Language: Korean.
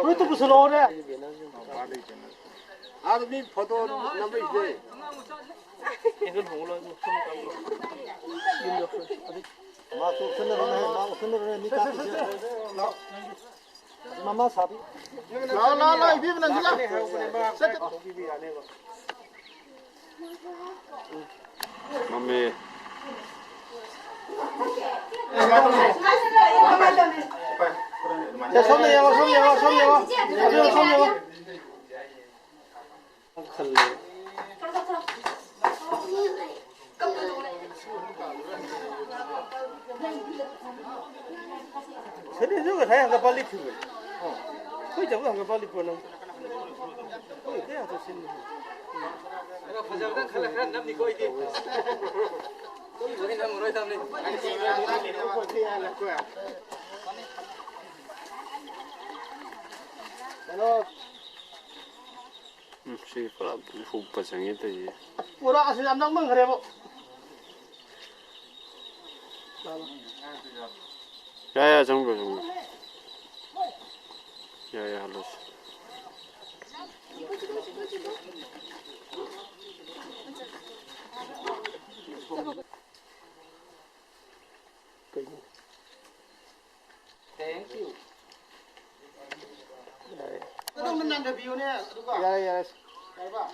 Ôi, 또 무슨 오래? 아, 니 포도 남아 있어. 이건 몰라도 좀 마, 또 큰일을 해, 니까 마마 사비. 나, 이비는 안 질라. Mami. 야, 손 내와. 손 내와. 세네 저거 다 양가 빨리 피고. 거기 잡고 양가 빨리 피는. 거기 그냥 더 신네. 내가 부장관 칼라 남니 거기 돼. 거기 거기 남 뭐라 담네. Sì, farà un po' niente di. 뭐라 아시 남당만 그래 뭐. 야야 정글. 야야 할로. Thank you. 그 정도 난데 비오네. 야. 봐.